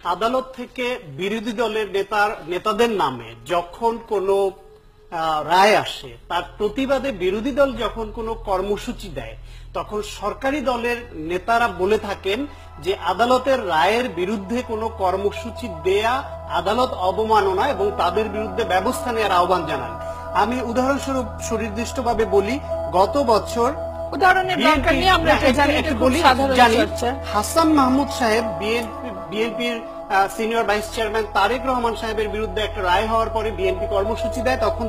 আদালত থেকে বিরোধী দলের নেতাদের নামে যখন কোনো রায় আসে, তার প্রতিবাদে বিরোধী দল যখন কোনো কর্মসূচি দেয়, তখন সরকারি দলের নেতারা বলে থাকেন যে আদালতের রায়ের বিরুদ্ধে কোনো কর্মসূচি দেয়া আদালত অবমাননা এবং তাদের বিরুদ্ধে ব্যবস্থা নেওয়ার আহ্বান জানান। আমি উদাহরণস্বরূপ সুনির্দিষ্টভাবে বলি, গত বছর হাসান মাহমুদ সাহেব বিএনপির senior vice chairman Tarique Rahman সাহেবের বিরুদ্ধে একটা রায় হওয়ার পরে বিএনপি কর্মসূচি দেয়, তখন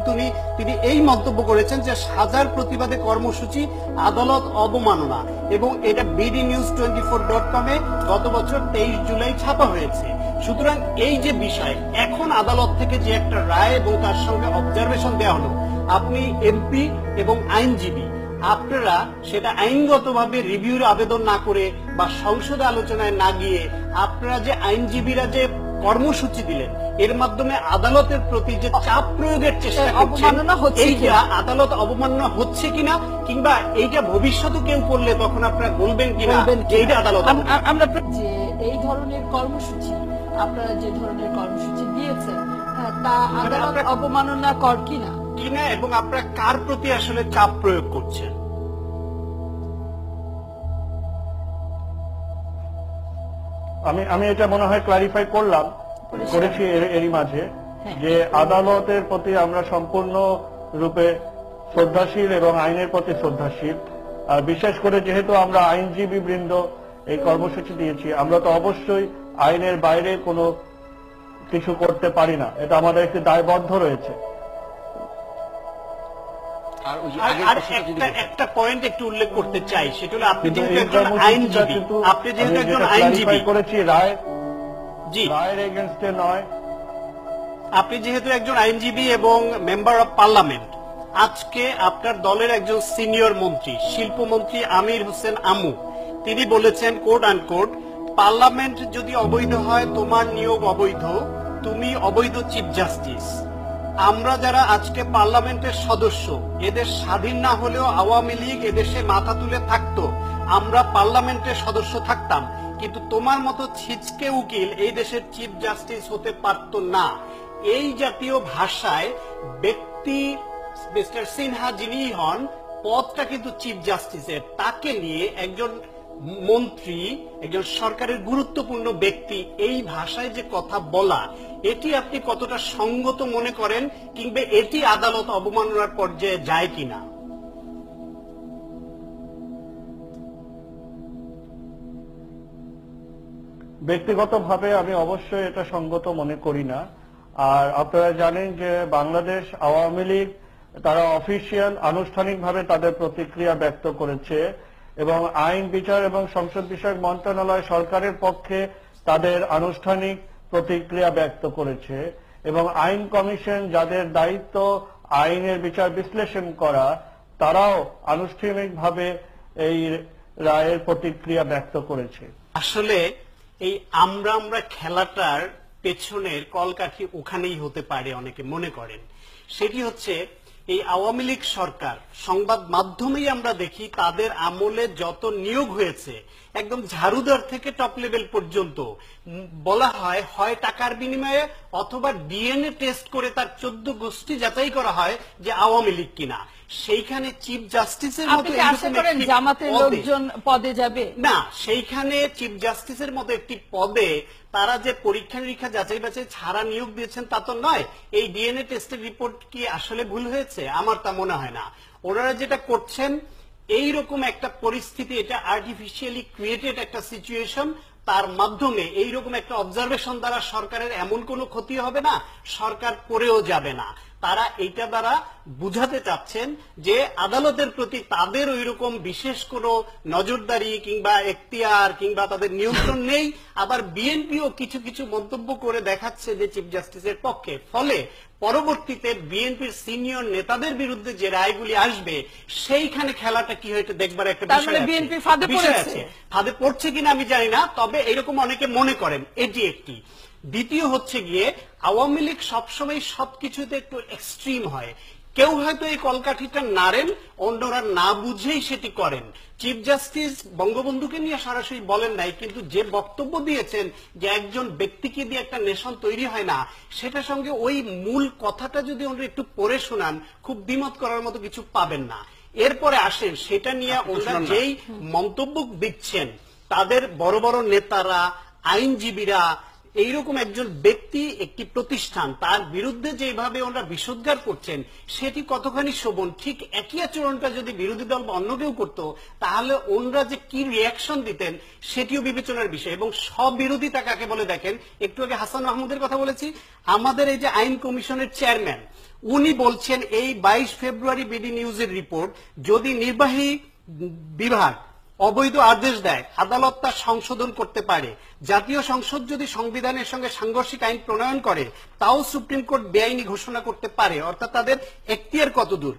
তিনি এই মন্তব্য করেছেন যে সাজার প্রতিবাদে কর্মসূচি আদালত অবমাননা, এবং এটা bdnews24.com এ গত বছর 23 জুলাই ছাপা হয়েছে। সুতরাং এই যে বিষয়, এখন আদালত থেকে যে একটা রায় এবং তার সঙ্গে অবজারভেশন দেওয়া হলো, আপনি এমপি এবং আইনজীবী, আপনারা সেটা আইনগতভাবে রিভিউর আবেদন না করে বা সংসদে আলোচনায় না গিয়ে আপনারা যে আইনজীবীরা যে কর্মসূচি দিলেন, এর মাধ্যমে আদালতের প্রতি যে চাপ প্রয়োগের চেষ্টা করছেন, এইটা আদালত অবমাননা হচ্ছে কিনা, কিংবা এইটা ভবিষ্যতে কেউ করলে তখন আপনারা বলবেন কিনা এইটা আদালত। আমরা যে এই ধরনের কর্মসূচি, আপনারা যে ধরনের কর্মসূচি দিয়েছেন তা আদালত অবমাননা কর কিনা, এবং আপনারা কার প্রতি আসলে চাপ প্রয়োগ করছেন? আমি এটা মনে হয় ক্লারিফাই করেছি এরই মাঝে, যে আদালতের প্রতি আমরা সম্পূর্ণ রূপে শ্রদ্ধাশীল এবং আইনের প্রতি শ্রদ্ধাশীল। আর বিশেষ করে যেহেতু আমরা আইনজীবী বৃন্দ এই কর্মসূচি দিয়েছি, আমরা তো অবশ্যই আইনের বাইরে কোনো কিছু করতে পারি না, এটা আমাদের একটি দায়বদ্ধ রয়েছে। একটা পয়েন্ট একটু উল্লেখ করতে চাই, সেটা হলো আপনি যেহেতু একজন আইনজীবী করেছি রায়ের এগেইনস্টে নয়, আপনি যেহেতু একজন আইনজীবী এবং মেম্বার অফ পার্লামেন্ট, আজকে আপনার দলের একজন সিনিয়র মন্ত্রী, শিল্পমন্ত্রী আমির হোসেন আমু, তিনি বলেছেন কোট আনকোট, পার্লামেন্ট যদি অবৈধ হয় তোমার নিয়োগ অবৈধ, তুমি অবৈধ চিফ জাস্টিস। আমরা যারা আজকে পার্লামেন্টের সদস্য, এদেশ স্বাধীন না হলেও আওয়ামী লীগ এদেশে মাথা তুলে থাকতো, আমরা পার্লামেন্টের সদস্য থাকতাম, কিন্তু তোমার মতো ছিচকে উকিল এই দেশের চিফ জাস্টিস হতে পারত না। এই জাতীয় ভাষায় ব্যক্তি মিস্টার সিনহা যিনি হন, পদটা কিন্তু চিফ জাস্টিসের, তাকে নিয়ে একজন মন্ত্রী, একজন সরকারের গুরুত্বপূর্ণ ব্যক্তি এই ভাষায় যে কথা বলা, এটি আপনি কতটা সঙ্গত মনে করেন, কিংবা এটি আদালত অবমাননার পর্যায়ে যায় কিনা? ব্যক্তিগতভাবে আমি অবশ্যই এটা সঙ্গত মনে করি না। আর আপনারা জানেন যে বাংলাদেশ আওয়ামী লীগ তারা অফিসিয়াল আনুষ্ঠানিকভাবে তাদের প্রতিক্রিয়া ব্যক্ত করেছে, এবং আইন বিচার এবং সংসদ বিষয়ক মন্ত্রণালয় সরকারের পক্ষে তাদের আনুষ্ঠানিক প্রতিক্রিয়া ব্যক্ত করেছে, এবং আইন কমিশন যাদের দায়িত্ব আইনের বিচার বিশ্লেষণ করা, তারাও আনুষ্ঠানিকভাবে এই রায়ের প্রতিক্রিয়া ব্যক্ত করেছে। আসলে এই আমরা খেলাটার পেছনের কলকাঠি ওখানেই হতে পারে অনেকে মনে করেন। সেটি হচ্ছে এই আওয়ামী লীগ সরকার, সংবাদ মাধ্যমেই আমরা দেখি তাদের আমলে যত নিয়োগ হয়েছে, একদম ঝাড়ুদার থেকে টপ লেভেল পর্যন্ত বলা হয় হয় টাকার বিনিময়ে অথবা ডিএনএ টেস্ট করে তার 14 গোষ্ঠী যাচাই করা হয় যে আওয়ামী লীগ কিনা। সেইখানে চিফ জাস্টিসের মতো জামাতের লোকজন পদে যাবে না, সেইখানে চিফ জাস্টিসের মতো একটি পদে তারা যে পরীক্ষা নিরীক্ষা যাচাই বাছাই ছাড়া নিয়োগ দিয়েছেন তা তো নয়। এই ডিএনএ টেস্টের রিপোর্ট কি আসলে ভুল হয়েছে? আমার তা মনে হয় না। ওনারা যেটা করছেন, এইরকম একটা পরিস্থিতি, এটা আর্টিফিশিয়ালি ক্রিয়েটেড একটা সিচুয়েশন, তার মাধ্যমে এইরকম একটা অবজারভেশন দ্বারা সরকারের এমন কোনো ক্ষতি হবে না, সরকার করেও যাবে না। তারা এইটা দ্বারা বুঝাতে চাচ্ছেন যে আদালতের প্রতি তাদের ওইরকম বিশেষ কোনো নজরদারি কিংবা এখতিয়ার কিংবা তাদের নিয়ন্ত্রণ নেই। আবার বিএনপিও কিছু কিছু মন্তব্য করে দেখাচ্ছে যে চিফ জাস্টিসের পক্ষে, ফলে পরবর্তীতে বিএনপির সিনিয়র নেতাদের বিরুদ্ধে যে রায়গুলি আসবে, সেইখানে খেলাটা কি হয়েছে দেখবার একটা বিষয় আছে। ফাঁদে পড়ছে কিনা আমি জানি না, তবে এরকম অনেকে মনে করেন। এটি একটি। দ্বিতীয় হচ্ছে গিয়ে, আওয়ামী লীগ সবসময় সবকিছুতে একটু এক্সট্রিম হয়। কেউ হয়তো এই কলকাঠিটা নাড়েন, অন্যরা না বুঝেই সেটি করেন। চিফ জাস্টিস বঙ্গবন্ধুকে নিয়ে সরাসরি বলেন নাই, কিন্তু যে বক্তব্য দিয়েছেন যে একজন ব্যক্তিকে দিয়ে একটা নেশন তৈরি হয় না, সেটার সঙ্গে ওই মূল কথাটা যদি ওনারা একটু পড়ে শোনান, খুব দ্বিমত করার মতো কিছু পাবেন না। এরপরে আসেন সেটা নিয়ে ওনারা যেই মন্তব্য দিচ্ছেন, তাদের বড় বড় নেতারা, আইনজীবীরা, এইরকম একজন ব্যক্তি, একটি প্রতিষ্ঠান, তার বিরুদ্ধে যেভাবে ওনারা বিষোদ্গার করছেন, সেটি কতখানি শোভন। ঠিক একই আচরণটা যদি বিরোধী দল বা অন্য কেউ করতো, তাহলে ওনারা যে কি রিয়াকশন দিতেন সেটিও বিবেচনার বিষয়। এবং সব বিরোধিতা কাকে বলে দেখেন, একটু আগে হাসান মাহমুদের কথা বলেছি, আমাদের এই যে আইন কমিশনের চেয়ারম্যান, উনি বলছেন এই 22 ফেব্রুয়ারি বিডি নিউজের রিপোর্ট, যদি নির্বাহী বিভাগ অবৈধ আদেশ দেয়, আদালত তা সংশোধন করতে পারে। জাতীয় সংসদ যদি সংবিধানের সঙ্গে সাংঘর্ষিক আইন প্রণয়ন করে, তাও সুপ্রিম কোর্ট বেআইনি ঘোষণা করতে পারে। অর্থাৎ তাদের এখতিয়ার কতদূর।